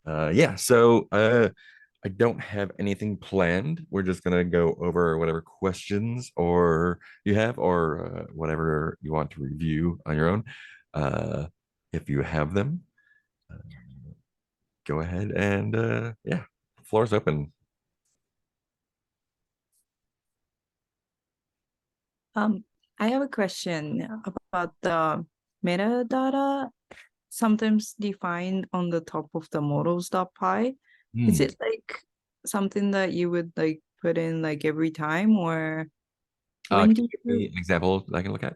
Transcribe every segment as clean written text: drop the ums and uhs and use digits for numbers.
Yeah, so I don't have anything planned. We're just gonna go over whatever questions or you have, or whatever you want to review on your own. Uh, if you have them, uh, go ahead and yeah, floor's open. Um, I have a question about the metadata sometimes defined on the top of the models.py. Is Hmm. it like something that you would like put in like every time, or when Can do you give me you an example that I can look at?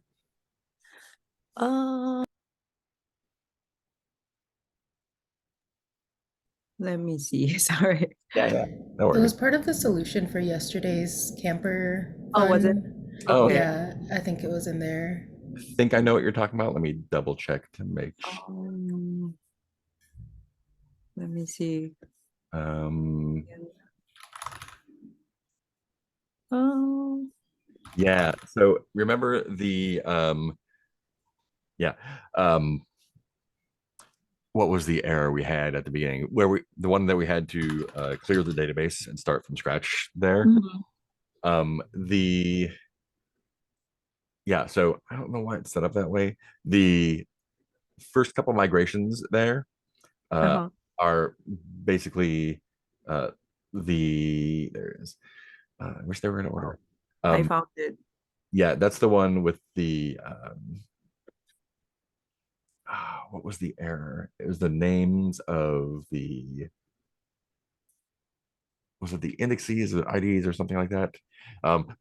uh let me see. Sorry. Yeah, yeah. No It was worries. part of the solution for yesterday's camper Oh, was it? fun. Oh, okay. Okay. Yeah, I think it was in there. I think I know what you're talking about. Let me double check to make Um, Let me see. um Um, yeah, so remember the yeah. Um, what was the error we had at the beginning? Where we the one that we had to clear the database and start from scratch there. mhm. The yeah, so I don't know why it's set up that way. The first couple migrations there uh Uh-huh. are basically uh there it is. I wish they were in order. I Um, found it. yeah, that's the one with the what was the error? It was the names of the was it the indexes or IDs or something like that?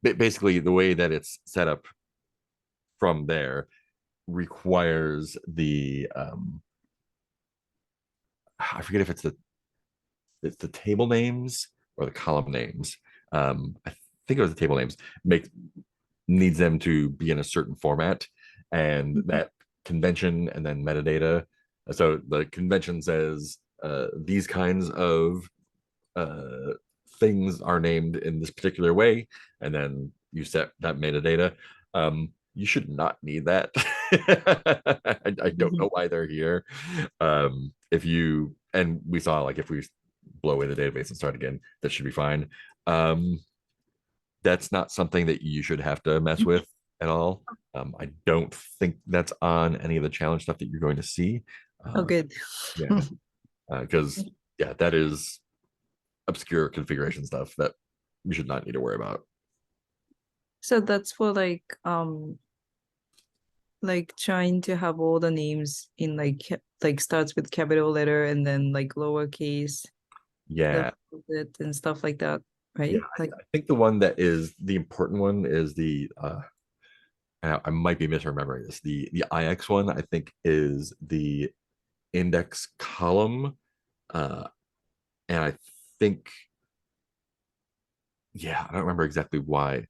Basically, the way that it's set up from there requires the I forget if it's the table names or the column names. I think it was the table names. Make needs them to be in a certain format, and Mhm. that convention and then metadata. So the convention says these kinds of uh, things are named in this particular way, and then you set that metadata. You should not need that. I don't know Mhm. why they're here. If you and we saw like if we blow away the database and start again, that should be fine. Um, that's not something that you should have to mess with at all. I don't think that's on any of the challenge stuff that you're going to see. Oh, Uh, good. yeah, because yeah, that is obscure configuration stuff that you should not need to worry about. So that's for like trying to have all the names in like starts with capital letter and then like lowercase the Yeah, alphabet and stuff like that, yeah. right? Like I think the one that is the important one is the I might be misremembering this. The IX one I think is the index column, uh, and I think yeah, I don't remember exactly why.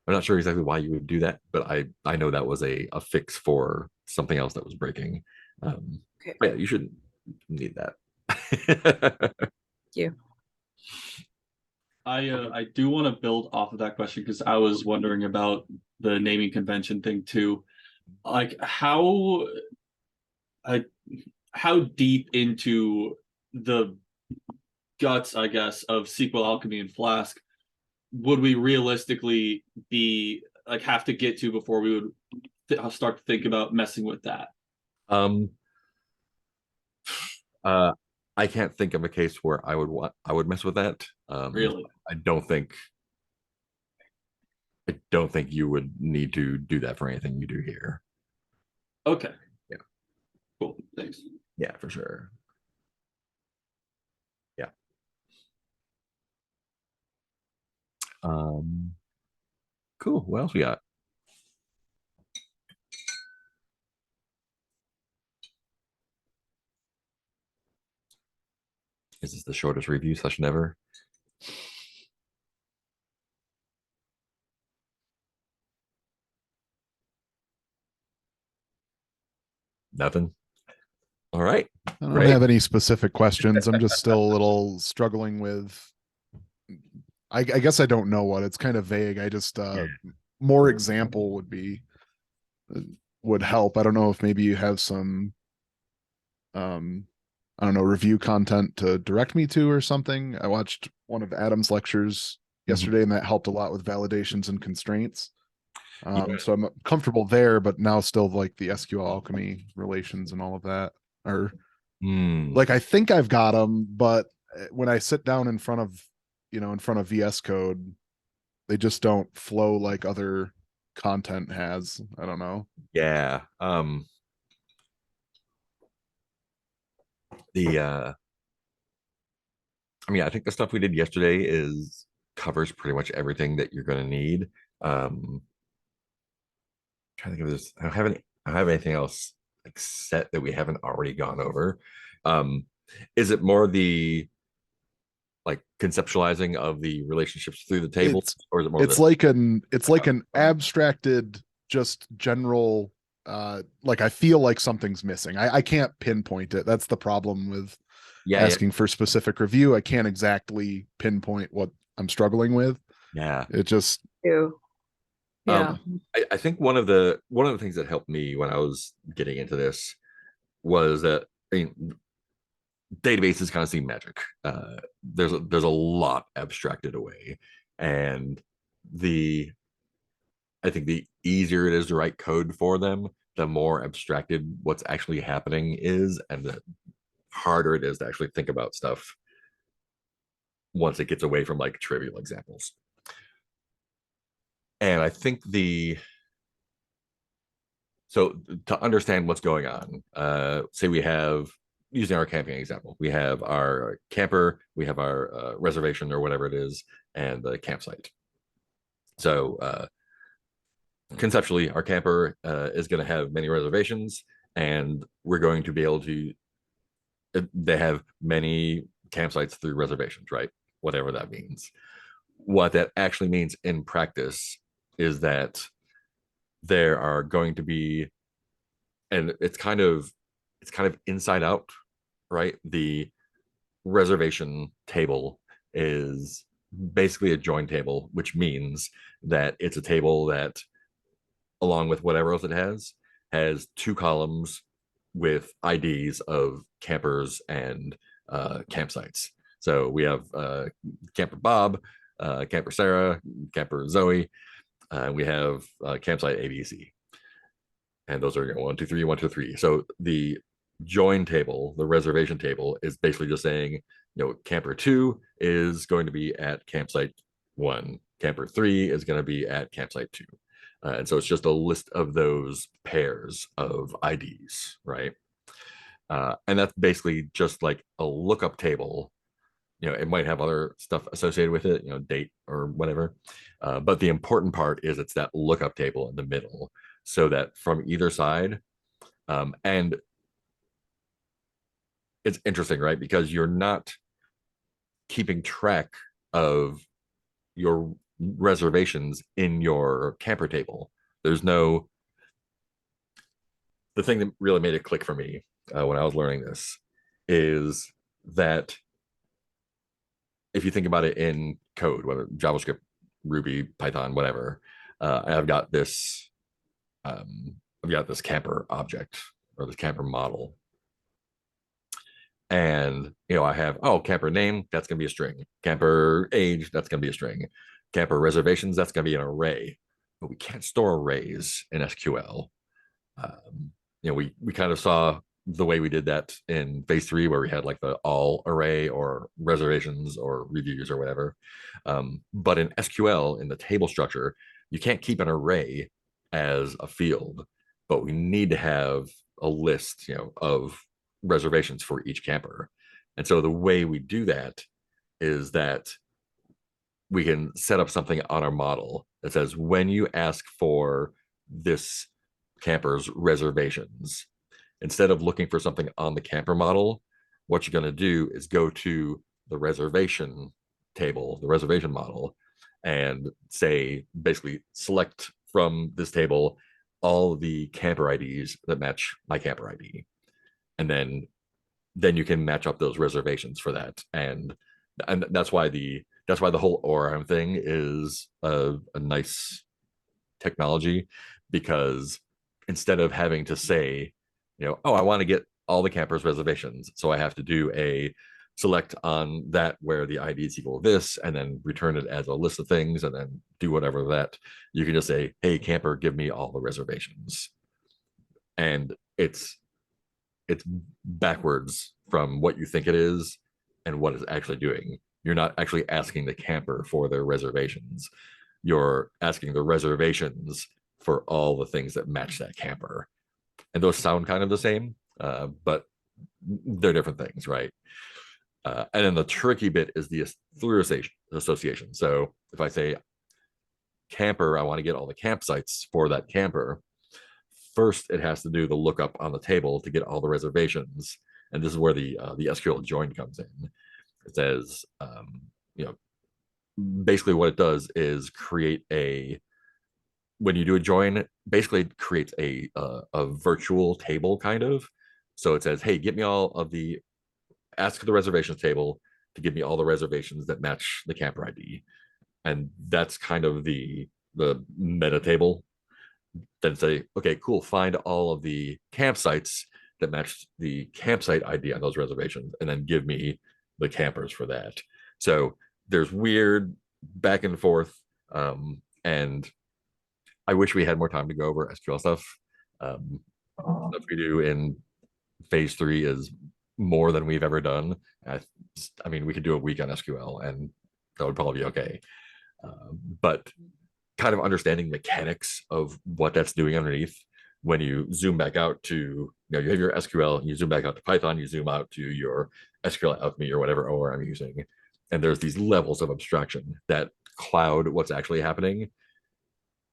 I'm not sure exactly why you would do that, but I know that was a fix for something else that was breaking. okay, Yeah, you shouldn't need that. yeah. I do want to build off of that question because I was wondering about the naming convention thing too. Like I how deep into the guts, I guess, of SQL Alchemy and Flask would we realistically be like have to get to before we would start to think about messing with that? um, uh, I can't think of a case where I would mess with that. Really? I don't think I don't think you would need to do that for anything you do here. Okay, Yeah, cool. Thanks. yeah, for sure. Yeah. Um, cool. What else we got? Is this the shortest review session ever? Nothing. All right. I don't Great. have any specific questions. I'm just still a little struggling with. I guess I don't know what it's kind of vague. I just Yeah. more example would help. I don't know if maybe you have some um I don't know, review content to direct me to or something. I watched one of Adam's lectures yesterday, and that helped a lot with validations and constraints. Yeah. So I'm comfortable there, but now still like the SQL alchemy relations and all of that are Hmm. like, I think I've got them, but when I sit down in front of, in front of VS Code, they just don't flow like other content has. I don't know. Yeah. The I mean, I think the stuff we did yesterday is covers pretty much everything that you're going to need. Trying to think of this. I don't have anything else like set that we haven't already gone over. Um, is it more the like conceptualizing of the relationships through the table, It's or is it more it's the like an abstracted, just general, like I feel like something's missing. I can't pinpoint it. That's the problem with yeah, yeah, asking for specific review. I can't exactly pinpoint what I'm struggling with. yeah. It just Ew. Yeah. I think one of the things that helped me when I was getting into this was that I mean databases kind of seem magic. There's a lot abstracted away, and the I think the easier it is to write code for them, the more abstracted what's actually happening is, and the harder it is to actually think about stuff once it gets away from like trivial examples. And I think the so to understand what's going on, say we have using our camping example, we have our camper, we have our reservation or whatever it is, and the campsite. So conceptually, our camper is going to have many reservations, and we're going to be able to. They have many campsites through reservations, right? Whatever that means. What that actually means in practice is that there are going to be, and it's kind of inside out, right? The reservation table is basically a join table, which means that it's a table that, along with whatever else it has two columns with IDs of campers and campsites. So we have camper Bob, camper Sarah, camper Zoe, we have campsite ABC, and those are 1, 2, 3, 1, 2, 3. So the join table, the reservation table, is basically just saying, camper 2 is going to be at campsite 1, camper 3 is going to be at campsite 2. And so it's just a list of those pairs of IDs, right? And that's basically just like a lookup table. It might have other stuff associated with it, date or whatever. But the important part is it's that lookup table in the middle, so that from either side, and it's interesting, right? Because you're not keeping track of your reservations in your camper table. There's no, the thing that really made it click for me when I was learning this is that if you think about it in code, whether JavaScript, Ruby, Python, whatever, I've got this camper object or this camper model. And I have camper name, that's gonna be a string. Camper age, that's gonna be a string. Camper reservations, that's gonna be an array. But we can't store arrays in SQL. We kind of saw the way we did that in phase 3, where we had like the all array or reservations or reviews or whatever. But in SQL, in the table structure, you can't keep an array as a field, but we need to have a list, of reservations for each camper. And so the way we do that is that we can set up something on our model that says, when you ask for this camper's reservations, instead of looking for something on the camper model, what you're going to do is go to the reservation table, the reservation model, and say, basically select from this table all the camper IDs that match my camper ID. And then you can match up those reservations for that. And that's why the whole ORM thing is a nice technology, because instead of having to say, I want to get all the campers reservations. So I have to do a select on that where the ID is equal to this, and then return it as a list of things, and then do whatever that. You can just say, hey, camper, give me all the reservations. And it's backwards from what you think it is and what it's actually doing. You're not actually asking the camper for their reservations. You're asking the reservations for all the things that match that camper. And those sound kind of the same, but they're different things, right? And then the tricky bit is the through association. So if I say camper, I want to get all the campsites for that camper. First, it has to do the lookup on the table to get all the reservations, and this is where the SQL join comes in. It says, you know, basically what it does is create a, when you do a join, basically it creates a virtual table kind of. So it says, hey, get me all of the, ask the reservations table to give me all the reservations that match the camper ID, and that's kind of the meta table. Then say, okay, cool, find all of the campsites that match the campsite ID on those reservations, and then give me the campers for that. So there's weird back and forth, and I wish we had more time to go over SQL stuff. Stuff we do in phase 3 is more than we've ever done. I mean, we could do a week on SQL, and that would probably be okay. But kind of understanding mechanics of what that's doing underneath, when you zoom back out to, you know, you have your SQL, you zoom back out to Python, you zoom out to your SQL Alchemy or whatever OR I'm using, and there's these levels of abstraction that cloud what's actually happening.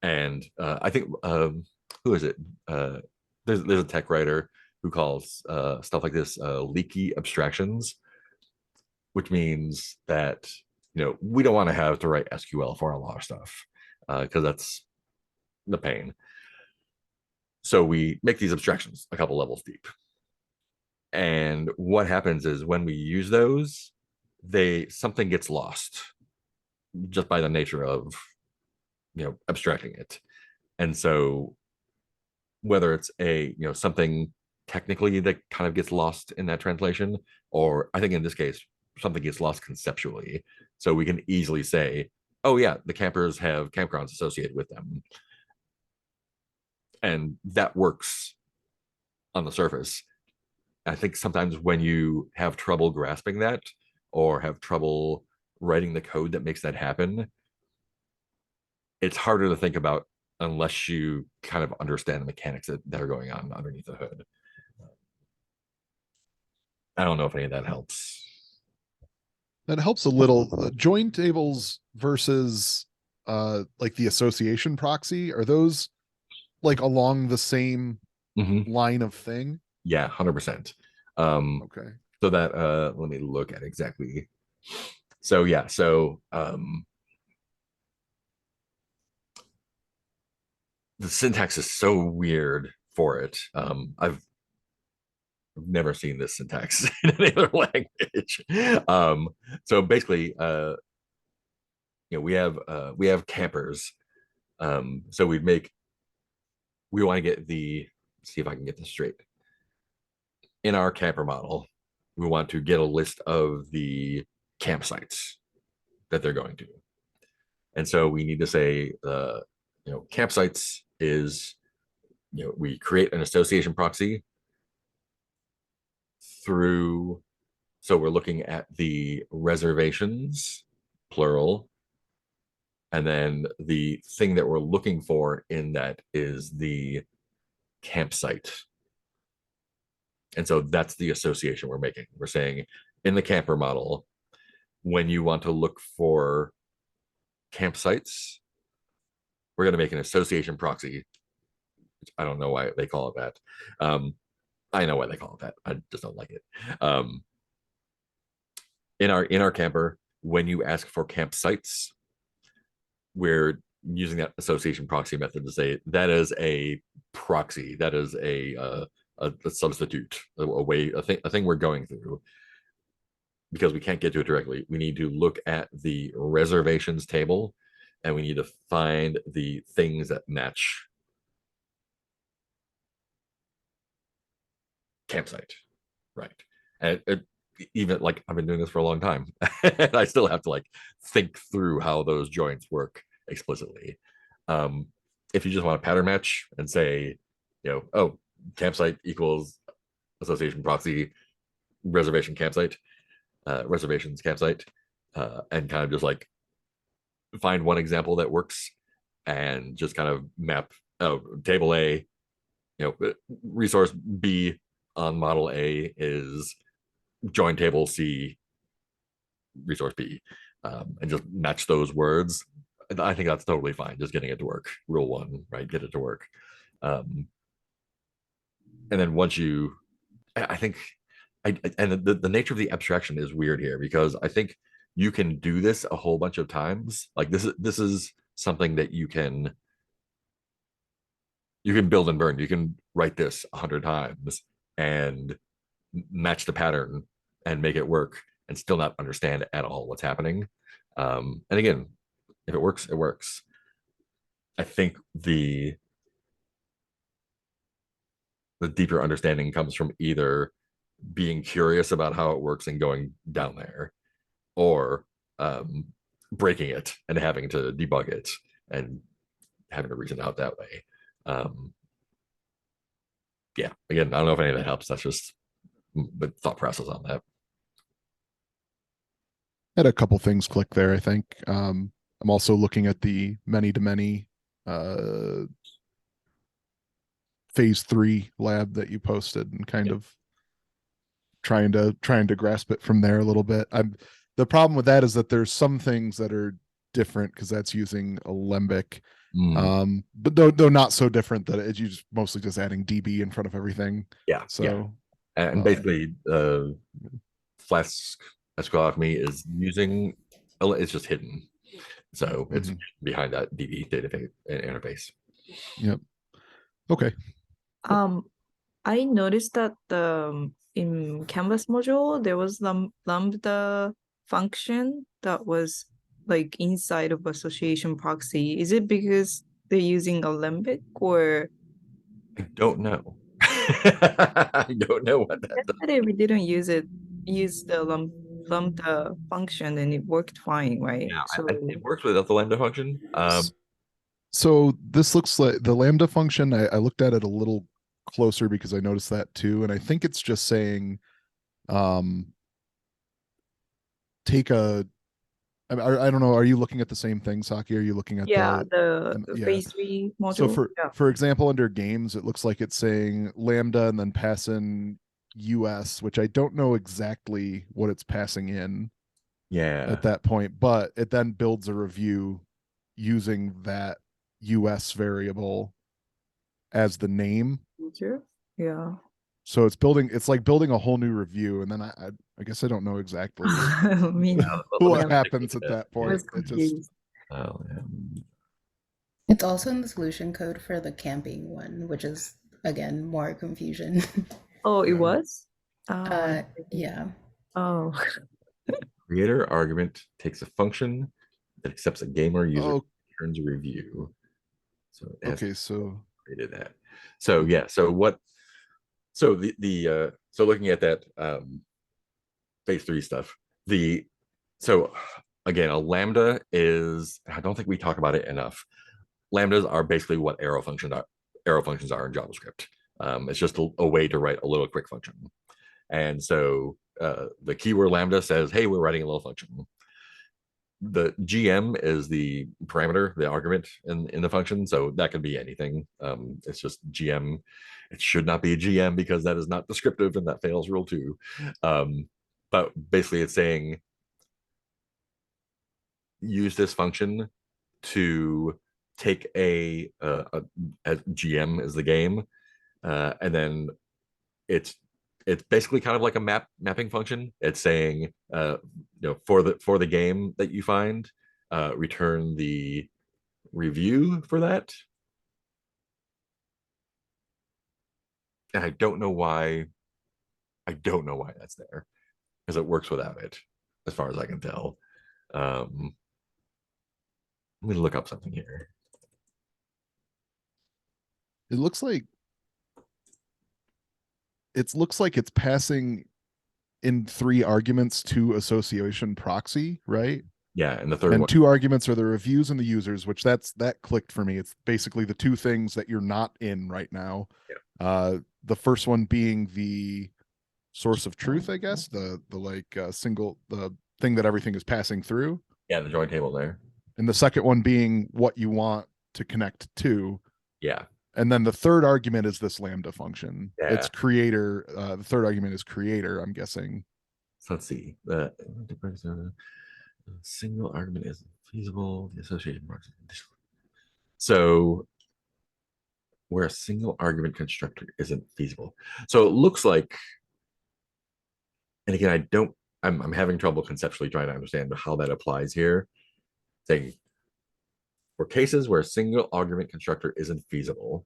And I think who is it? There's a tech writer who calls stuff like this leaky abstractions, which means that, you know, we don't want to have to write SQL for a lot of stuff, because that's the pain. So we make these abstractions a couple levels deep. And what happens is when we use those, something gets lost just by the nature of, you know, abstracting it. And so whether it's something technically that kind of gets lost in that translation, or I think in this case, something gets lost conceptually. So we can easily say, oh yeah, the campers have campgrounds associated with them. And that works on the surface. I think sometimes when you have trouble grasping that, or have trouble writing the code that makes that happen, it's harder to think about unless you kind of understand the mechanics that are going on underneath the hood. I don't know if any of that helps. That helps a little. Join tables versus like the association proxy, are those like along the same line of thing? Yeah, 100%. Okay. So that let me look at exactly. So yeah, so the syntax is so weird for it. I've never seen this syntax in any other language. So basically, you know, we have campers. So we want to get see if I can get this straight. In our camper model, we want to get a list of the campsites that they're going to. And so we need to say, you know, campsites is, you know, we create an association proxy through, so we're looking at the reservations, plural, and then the thing that we're looking for in that is the campsite. And so that's the association we're making. We're saying in the camper model, when you want to look for campsites, we're going to make an association proxy. I don't know why they call it that. I know why they call it that. I just don't like it. In our camper, when you ask for campsites, we're using that association proxy method to say that is a proxy. That is a substitute, a thing we're going through, because we can't get to it directly. We need to look at the reservations table, and we need to find the things that match campsite, right? And even like I've been doing this for a long time, and I still have to like think through how those joints work explicitly. If you just want to pattern match and say, oh, campsite equals association proxy reservation campsite, reservations campsite, and kind of just like find one example that works and just kind of map table A, resource B on model A is join table C, resource B, and just match those words. I think that's totally fine. Just getting it to work. Rule one, right? Get it to work. And then once you, I think, and the nature of the abstraction is weird here because I think you can do this a whole bunch of times. Like this is something that you can build and burn. You can write this 100 times and match the pattern and make it work and still not understand at all what's happening. And again, if it works, it works. I think the deeper understanding comes from either being curious about how it works and going down there, or breaking it and having to debug it and having to reason out that way. Yeah, again, I don't know if any of that helps. That's just the thought process on that. Had a couple things click there, I think. I'm also looking at the many to many phase 3 lab that you posted and kind of trying to grasp it from there a little bit. The problem with that is that there's some things that are different because that's using Alembic. But though not so different that it's just mostly just adding DB in front of everything. Yeah. So yeah. And basically Flask SQL Alchemy is using, it's just hidden. So it's behind that DB database interface. Yep. Okay. I noticed that in Canvas module there was lambda function that was like inside of association proxy. Is it because they're using Alembic or? I don't know. I don't know what that does. Yesterday we didn't use the lambda function and it worked fine, right? Yeah, So it works without the lambda function. So this looks like the Lambda function. I looked at it a little closer because I noticed that too. And I think it's just saying, take a, I don't know. Are you looking at the same thing, Saki? Are you looking at the yeah. phase 3 module? So for example, under games, it looks like it's saying Lambda and then pass in US, which I don't know exactly what it's passing in. Yeah. At that point, but it then builds a review using that US variable as the name. Yeah. So it's like building a whole new review, and then I guess I don't know exactly I mean, what happens at that I was point. It confused. just It's also in the solution code for the camping one, which is again more confusion. Oh, it was? Yeah. Oh. Creator argument takes a function that accepts a gamer user returns a review. So it has created that. So yeah, so what? So so looking at that phase 3 stuff, so again, a lambda is, I don't think we talk about it enough. Lambdas are basically what arrow functions are in JavaScript. It's just a way to write a little quick function. And so the keyword lambda says, hey, we're writing a little function. The GM is the parameter, the argument in the function. So that can be anything. It's just GM. It should not be GM because that is not descriptive and that fails rule 2. But basically it's saying, use this function to take a GM is the game. And then it's basically kind of like a mapping function. It's saying, for the game that you find, return the review for that. And I don't know why that's there, because it works without it, as far as I can tell. Let me look up something here. It looks like it looks like it's passing in 3 arguments to association proxy, right? Yeah, and the third And one. 2 arguments are the reviews and the users, which that clicked for me. It's basically the 2 things that you're not in right now. Yeah. The first one being the source of truth, I guess, the single, the thing that everything is passing through. Yeah, the join table there. And the second one being what you want to connect to. Yeah. And then the third argument is this lambda function. Yeah. It's creator. The third argument is creator, I'm guessing. So let's see. The single argument is feasible. The association marks. So where a single argument constructor isn't feasible. So it looks like, and again, I'm having trouble conceptually trying to understand how that applies here. Saying for cases where a single argument constructor isn't feasible.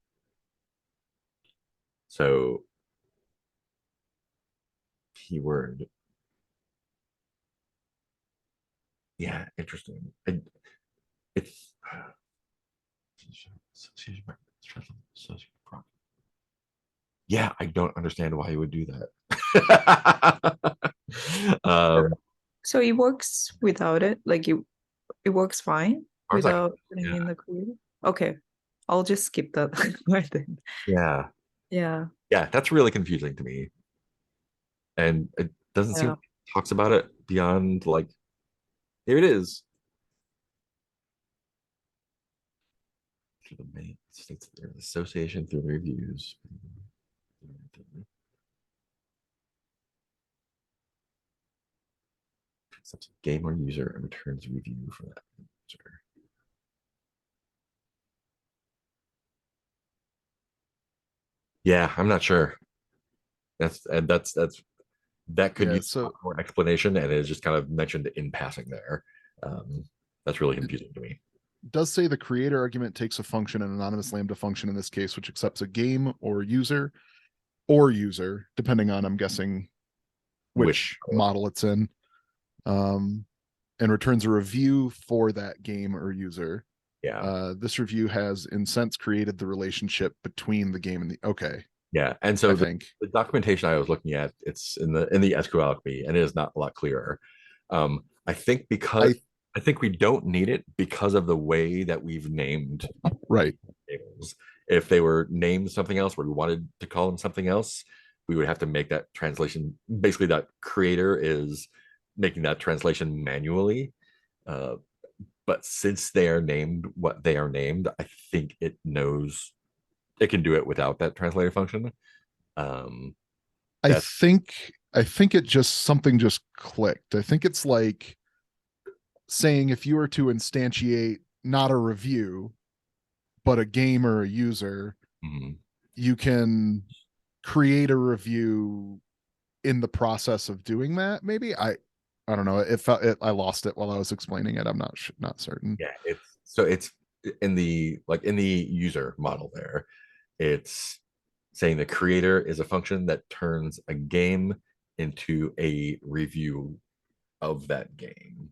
So keyword. Yeah, interesting. It's yeah, I don't understand why you would do that. So it works without it, like it works fine Sounds like- without putting in the creator. Okay, I'll just skip that part then. yeah, Yeah, that's really confusing to me, and it doesn't seem Yeah. like it talks about it beyond like here it is. To the main states their association through the reviews. Accepts a game or user and returns a review for that user. Yeah, I'm not sure. That's that could Yeah, use so more explanation, and it is just kind of mentioned in passing there. That's really confusing to me. does say the creator argument takes a function, an anonymous lambda function in this case, which accepts a game or user, depending on, I'm guessing, which model it's in, and returns a review for that game or user. Yeah. This review has, in sense, created the relationship between the game and the. Okay. Yeah, and so the documentation I was looking at, it's in the SQL alchemy, and it is not a lot clearer. I think because I think we don't need it because of the way that we've named tables. If they were named something else, where we wanted to call them something else, we would have to make that translation. Basically, that creator is making that translation manually. But since they are named what they are named, I think it knows it can do it without that translator function. I think it just something just clicked. I think it's like saying if you were to instantiate not a review, but a game or a user, you can create a review in the process of doing that. Maybe I don't know. I lost it while I was explaining it. I'm not certain. Yeah, it's in the user model there. It's saying the creator is a function that turns a game into a review of that game.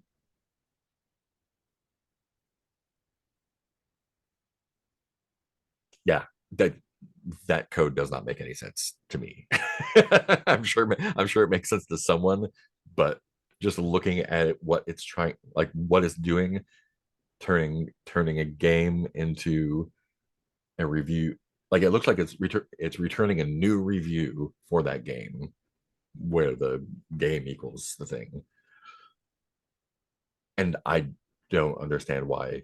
Yeah, that code does not make any sense to me. I'm sure it makes sense to someone, but just looking at what it's trying, like what it's doing, turning a game into a review, like it looks like it's returning a new review for that game where the game equals the thing, and I don't understand why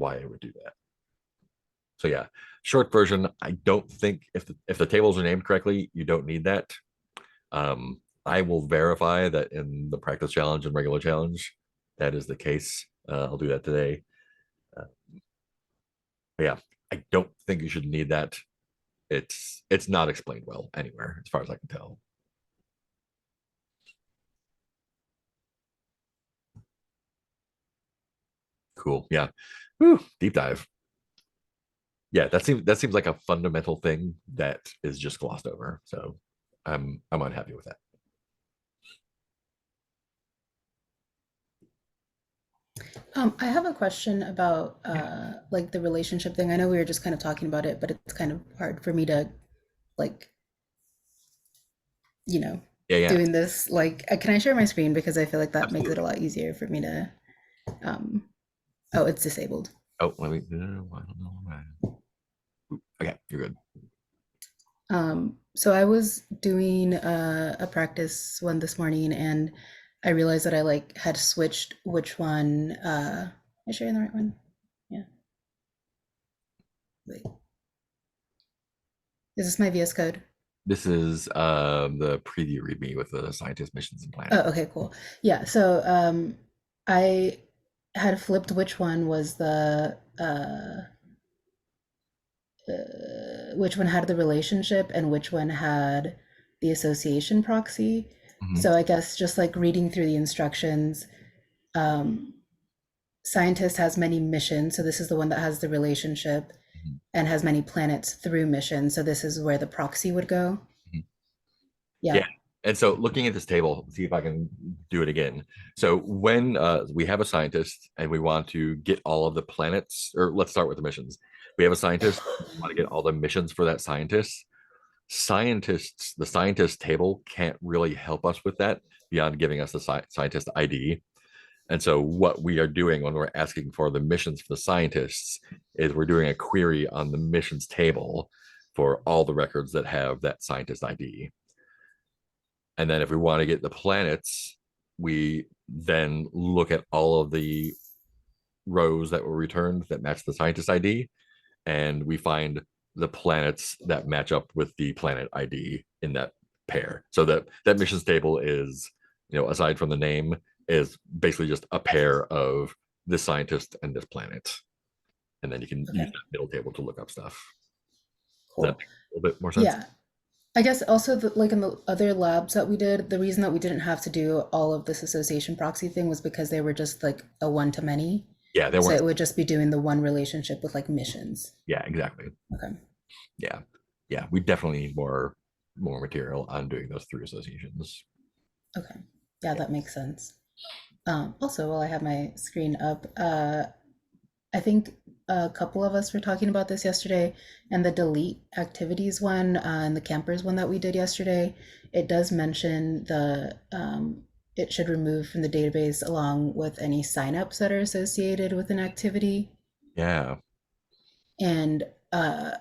it would do that. So yeah, short version, I don't think if the tables are named correctly, you don't need that. I will verify that in the practice challenge and regular challenge that is the case. I'll do that today. Yeah, I don't think you should need that. It's not explained well anywhere as far as I can tell. Cool. Yeah. Whew, deep dive. Yeah, that seems like a fundamental thing that is just glossed over. So I'm unhappy with that. I have a question about like the relationship thing. I know we were just kind of talking about it, but it's kind of hard for me to like you know, Yeah. doing this. Like, can I share my screen, because I feel like that makes it Absolutely. a lot easier for me to. Oh, it's disabled. Oh, let me. I don't know why. Okay, you're good. So I was doing a practice one this morning, and I realized that I like had switched which one. Am I sharing the right one? Yeah. Wait. Is this my VS Code? This is the preview readme with the scientist missions and Oh, planning. okay, cool. Yeah. So I had flipped which one was which one had the relationship and which one had the association proxy. Mhm. So I guess just like reading through the instructions, um, scientist has many missions. So this is the one that has the relationship Mhm. and has many planets through mission. So this is where the proxy would go. Mhm. Yeah. Yeah. And so looking at this table, see if I can do it again. So when we have a scientist and we want to get all of the planets, or let's start with the missions. We have a scientist, we want to get all the missions for that scientist. The scientist table can't really help us with that beyond giving us the scientist ID. And so what we are doing when we're asking for the missions for the scientists is we're doing a query on the missions table for all the records that have that scientist ID. And then if we want to get the planets, we then look at all of the rows that were returned that match the scientist ID, and we find the planets that match up with the planet ID in that pair. So that missions table is, aside from the name, is basically just a pair of this scientist and this planet. And then you can use Okay. that middle table to look up stuff. Does that Cool. make a little bit more sense? Yeah. I guess also like in the other labs that we did, the reason that we didn't have to do all of this association proxy thing was because they were just like a one to many. Yeah, they So weren't. it would just be doing the one relationship with like missions. Yeah, exactly. Okay. Yeah, we definitely need more material on doing those through associations. Okay. Yeah, Yeah. that makes sense. Also, while I have my screen up, I think a couple of us were talking about this yesterday, and the delete activities one and the campers one that we did yesterday, it does mention it should remove from the database along with any signups that are associated with an activity. Yeah. And I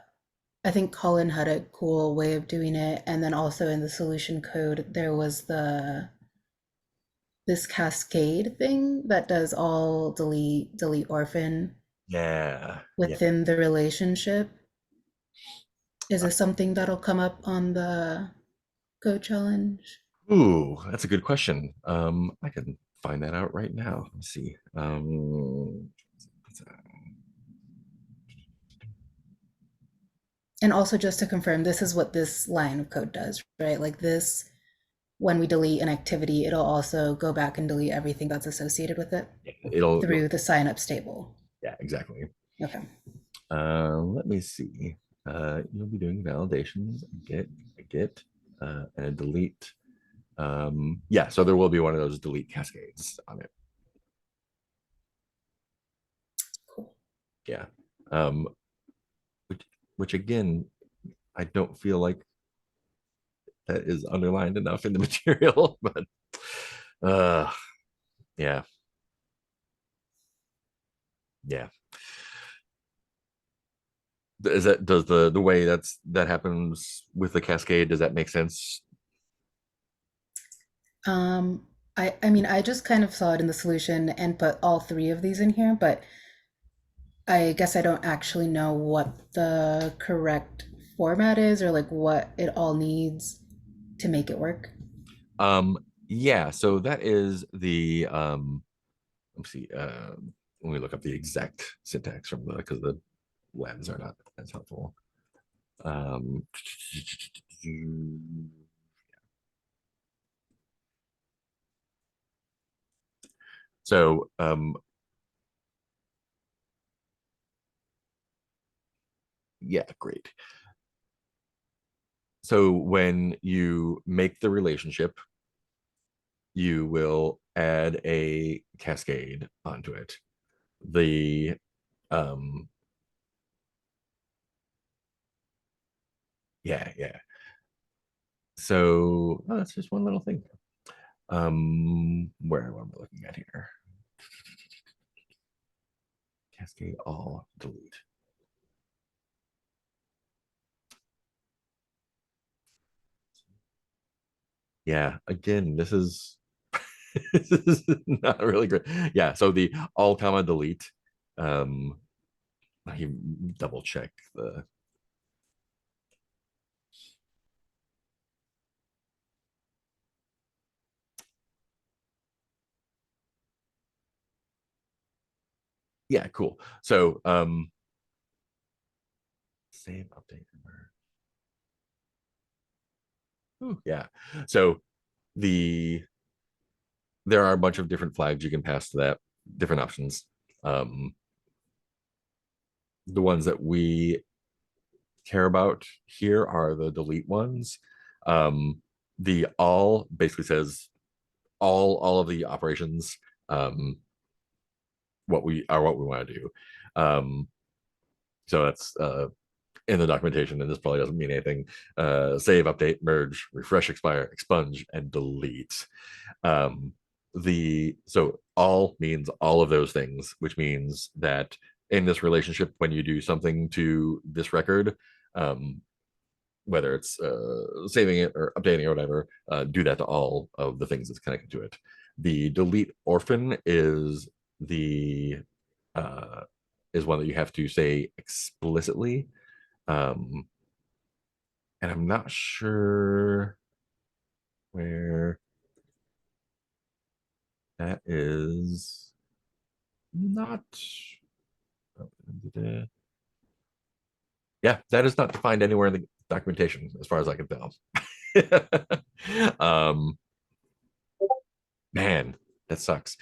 think Colin had a cool way of doing it. And then also in the solution code, there was this cascade thing that does all delete orphan Yeah. Yeah. within the relationship. Is this something that'll come up on the code challenge? Ooh, that's a good question. I can find that out right now. Let's see. And also just to confirm, this is what this line of code does, right? Like this, when we delete an activity, it'll also go back and delete everything that's associated with it through the signups table. Yeah, exactly. Okay. Let me see. You'll be doing validations, get, and a delete. Yeah, so there will be one of those delete cascades on it. Cool. Yeah. Which again, I don't feel like that is underlined enough in the material, but yeah. Yeah. Does the way that happens with the cascade, does that make sense? I mean, I just kind of saw it in the solution and put all three of these in here, but I guess I don't actually know what the correct format is or like what it all needs to make it work. Yeah, so that is the let's see, when we look up the exact syntax from because the labs are not as helpful. Um, so yeah, great. So when you make the relationship, you will add a cascade onto it. The yeah. So that's just one little thing. Where am I looking at here? Cascade all delete. Yeah, again, this is this is not really great. Yeah, so the all comma delete. I double check the yeah, cool. So save update. Ooh, yeah. So the there are a bunch of different flags you can pass to that, different options. The ones that we care about here are the delete ones. The all basically says all of the operations, what we want to do. So that's in the documentation, and this probably doesn't mean anything. Save, update, merge, refresh, expire, expunge, and delete. So all means all of those things, which means that in this relationship, when you do something to this record, whether it's saving it or updating or whatever, do that to all of the things that's connected to it. The delete orphan the uh, is one that you have to say explicitly, and I'm not sure where that is. Not. Yeah, that is not defined anywhere in the documentation, as far as I can tell. um, man, that sucks.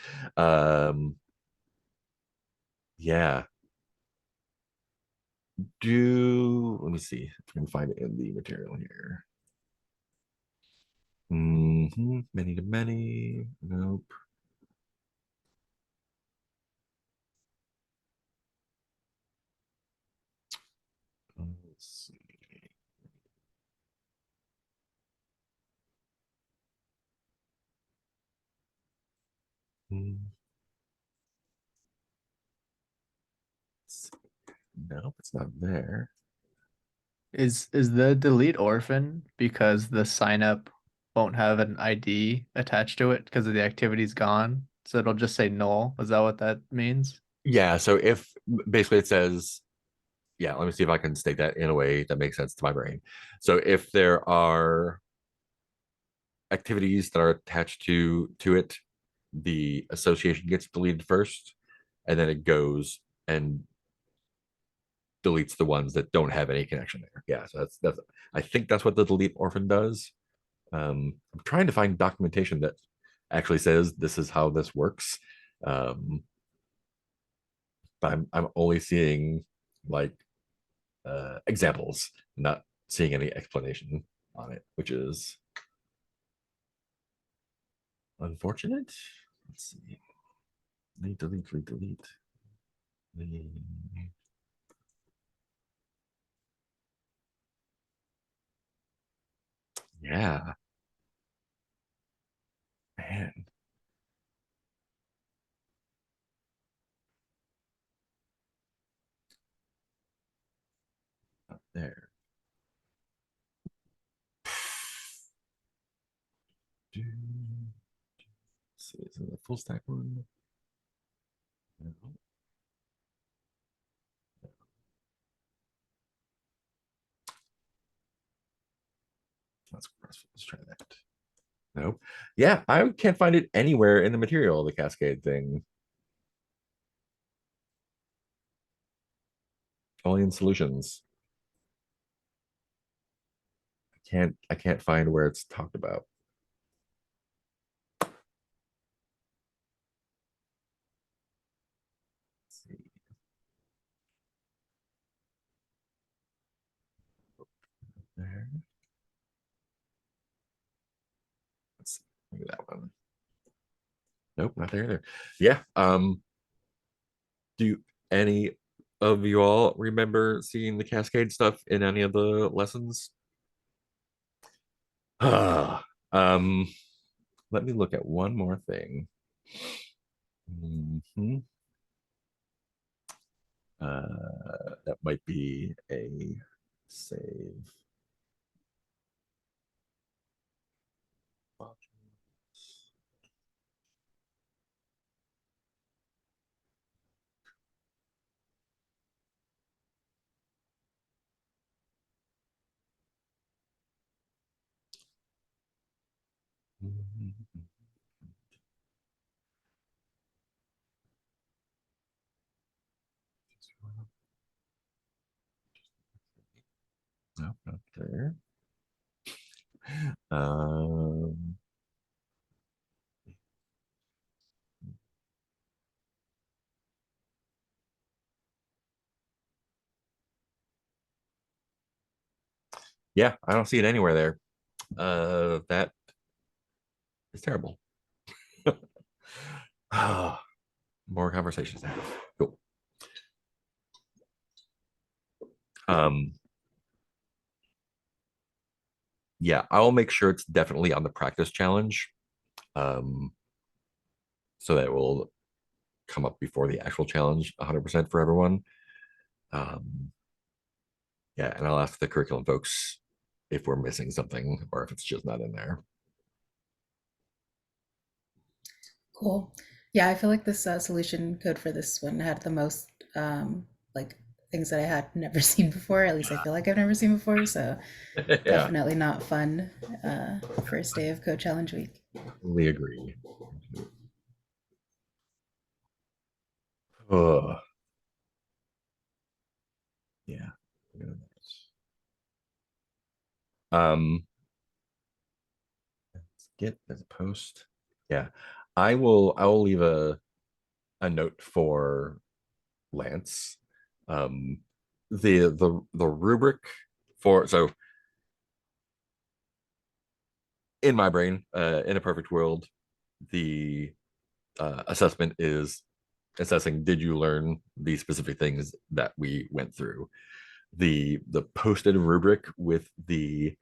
Yeah. Let me see if I can find it in the material here. Many to many. Nope. Let's see. Hmm. Nope, it's not there. Is the delete orphan because the sign up won't have an ID attached to it because of the activity's gone? So it'll just say null. Is that what that means? Yeah, so if basically it says, yeah, let me see if I can state that in a way that makes sense to my brain. So if there are activities that are attached to it, the association gets deleted first, and then it goes and deletes the ones that don't have any connection there. Yeah, so that's I think that's what the delete orphan does. I'm trying to find documentation that actually says this is how this works. But I'm only seeing like examples, not seeing any explanation on it, which is unfortunate. Let's see. Delete. Yeah, man. Up there. Let's see, is it a full stack one? No. Let's try that. Nope. Yeah, I can't find it anywhere in the material, the cascade thing. Only in solutions. I can't find where it's talked about. Let's see. There. Let's see. Maybe that one. Nope, not there either. Yeah. Do any of you all remember seeing the cascade stuff in any of the lessons? Let me look at one more thing. That might be a save. No, not there. Um, yeah, I don't see it anywhere there. That is terrible. More conversations to have. Cool. Um, yeah, I'll make sure it's definitely on the practice challenge. So that it will come up before the actual challenge 100% for everyone. Yeah, and I'll ask the curriculum folks if we're missing something or if it's just not in there. Cool. Yeah, I feel like this solution code for this one had the most like things that I had never seen before. At least I feel like I've never seen before. So Yeah, definitely not fun first day of Code Challenge Week. we agree. Oh, yeah. Let's get this post. Yeah, I will leave a note for Lance. Um, the rubric for, so in my brain, in a perfect world, the assessment is assessing, did you learn these specific things that we went through. The posted rubric with the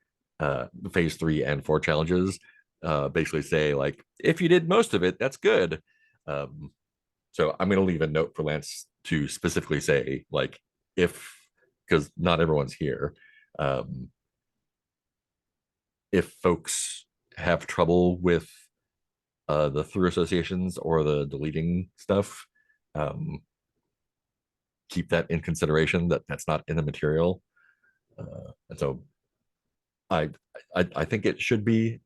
phase 3 and 4 challenges basically say, like, if you did most of it, that's good. So I'm going to leave a note for Lance to specifically say, like, if, because not everyone's here, if folks have trouble with the through associations or the deleting stuff, keep that in consideration, that that's not in the material. And so I, I think it should be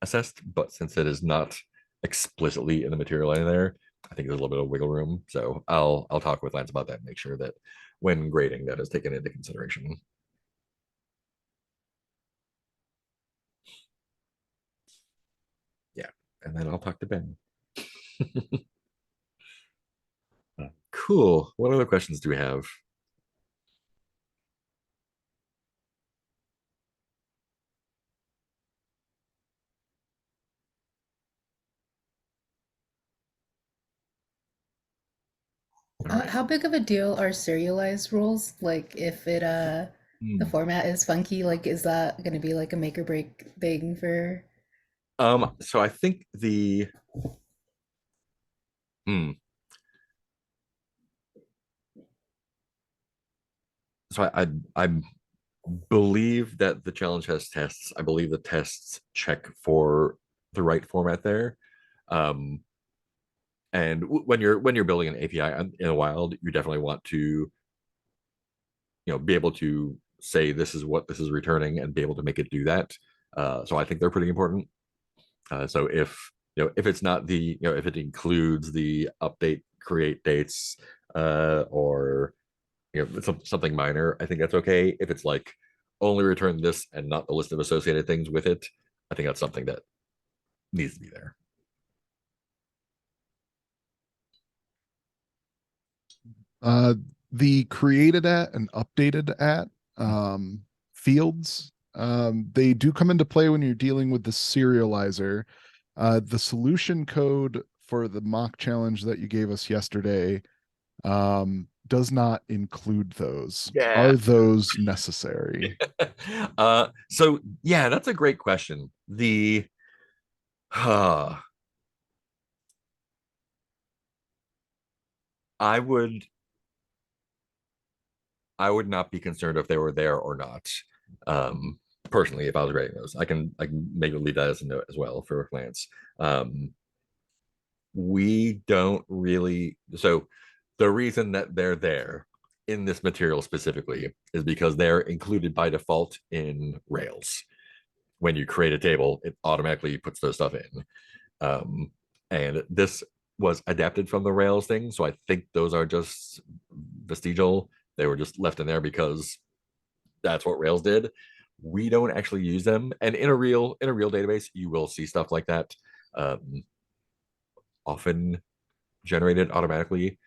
assessed, but since it is not explicitly in the material in there, I think there's a little bit of wiggle room. So I'll talk with Lance about that and make sure that when grading that is taken into consideration. Yeah, and then I'll talk to Ben. Cool. What other questions do we have? All right. How big of a deal are serialized rules? Like if it the format is funky, like is that going to be like a make or break thing for? So I think the so I believe that the challenge has tests. I believe the tests check for the right format there. And when you're building an API in a wild, you definitely want to be able to say this is what this is returning and be able to make it do that. So I think they're pretty important. So if it's not if it includes the update create dates or something minor, I think that's okay. If it's like only return this and not the list of associated things with it, I think that's something that needs to be there. The created at and updated at fields, they do come into play when you're dealing with the serializer. The solution code for the mock challenge that you gave us yesterday does not include those. Yeah. Are those necessary? So yeah, that's a great question. The I would not be concerned if they were there or not. Um, Personally, if I was writing those, I can maybe leave that as a note as well for Lance. We don't really, so the reason that they're there in this material specifically is because they're included by default in Rails. When you create a table, it automatically puts those stuff in. And this was adapted from the Rails thing, so I think those are just vestigial. They were just left in there because that's what Rails did. We don't actually use them, and in a real database, you will see stuff like that, often generated automatically.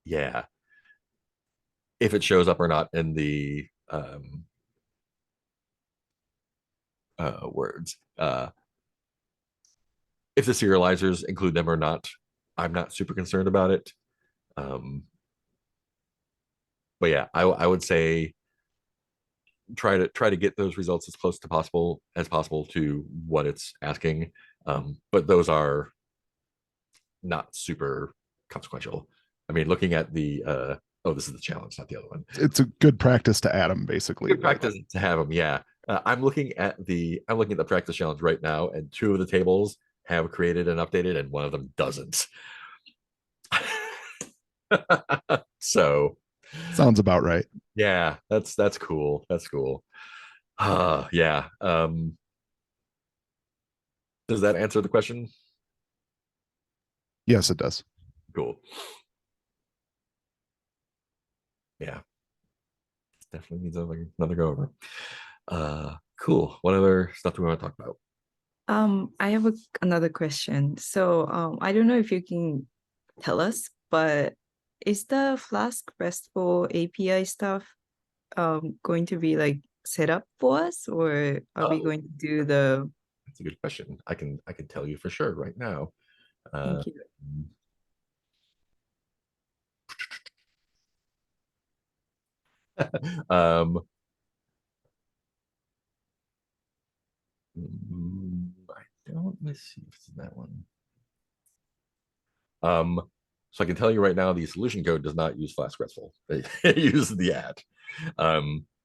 Yeah, if it shows up or not in the words. If the serializers include them or not, I'm not super concerned about it. But yeah, I would say try to get those results as close to possible to what it's asking. But those are not super consequential. I mean, looking at the oh, this is the challenge, not the other one. It's a good practice to add them, basically. Good practice to have them, yeah. I'm looking at the practice challenge right now, and two of the tables have created and updated, and one of them doesn't. So sounds about right. Yeah, that's cool. That's cool. Yeah. Does that answer the question? Yes, it does. Cool. Yeah. Definitely needs another go over. Cool. What other stuff do we want to talk about? I have another question. So, I don't know if you can tell us, but is the Flask RESTful API stuff going to be like set up for us, or are we going to do the? That's a good question. I can tell you for sure right now. Thank you. um, I don't. Let's see if it's in that one. So I can tell you right now, the solution code does not use Flask RESTful. It uses the add.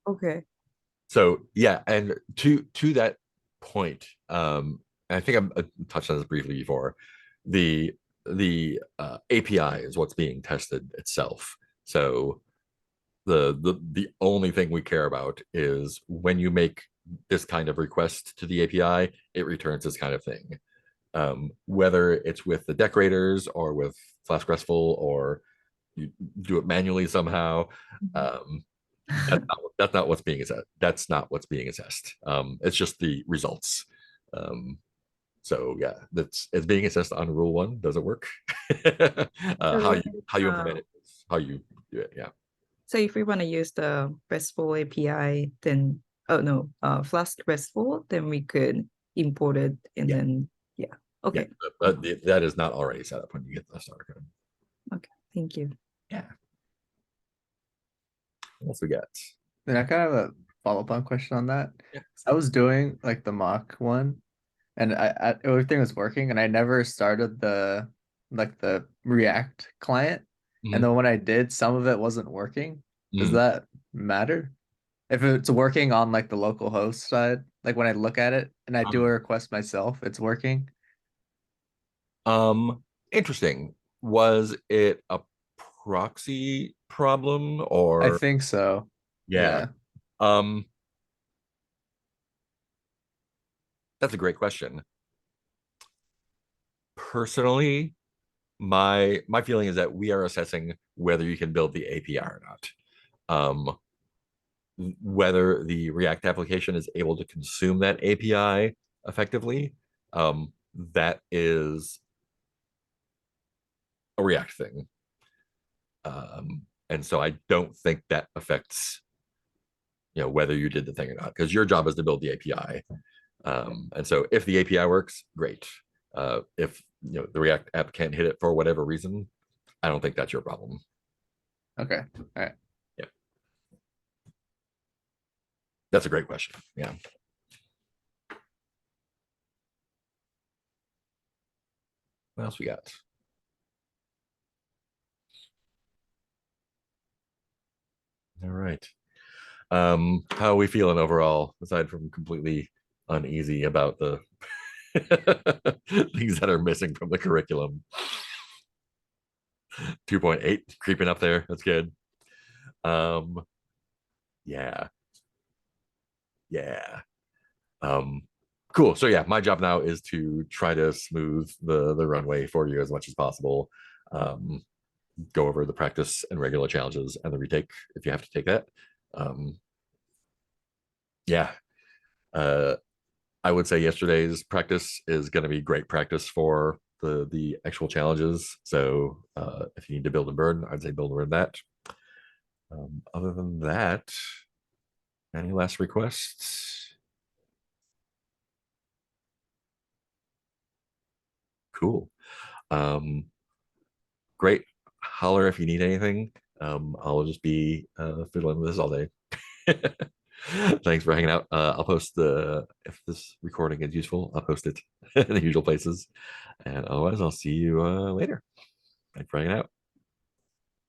Okay. So yeah, and to that point, and I think I touched on this briefly before. The API is what's being tested itself. So the only thing we care about is when you make this kind of request to the API, it returns this kind of thing. Whether it's with the decorators or with Flask RESTful, or you do it manually somehow, that's not what's being assessed. That's not what's being assessed. It's just the results. So yeah, it's being assessed on rule one. Does it work? How you implement it, how you do it. Yeah. So if we want to use the RESTful API, then Flask RESTful, then we could import it and then okay. Yeah, but that is not already set up when you get the starter code. Okay, thank you. Yeah. What else we got? Then I kind of have a follow-up on question on that. Yeah. I was doing like the mock one, and I everything was working, and I never started the React client. And then when I did, some of it wasn't working. Does that matter? If it's working on like the local host side, like when I look at it and I do a request myself, it's working. Interesting. Was it a proxy problem, or I think so. yeah. That's a great question. Personally, my feeling is that we are assessing whether you can build the API or not. Whether the React application is able to consume that API effectively, that is a React thing. And so I don't think that affects whether you did the thing or not, because your job is to build the API. And so if the API works, great. If the React app can't hit it for whatever reason, I don't think that's your problem. Okay. All right. Yeah. That's a great question. Yeah. What else we got? All right. How are we feeling overall, aside from completely uneasy about the things that are missing from the curriculum? 2.8 creeping up there. That's good. Yeah. Yeah. Cool. So yeah, my job now is to try to smooth the runway for you as much as possible. Go over the practice and regular challenges and the retake if you have to take that. Yeah. I would say yesterday's practice is going to be great practice for the actual challenges. So if you need to build a burn, I'd say build a burn that. Other than that, any last requests? Cool. Great. Holler if you need anything. I'll just be fiddling with this all day. Thanks for hanging out. I'll post if this recording is useful, I'll post it in the usual places. And otherwise, I'll see you later. Thanks for hanging out.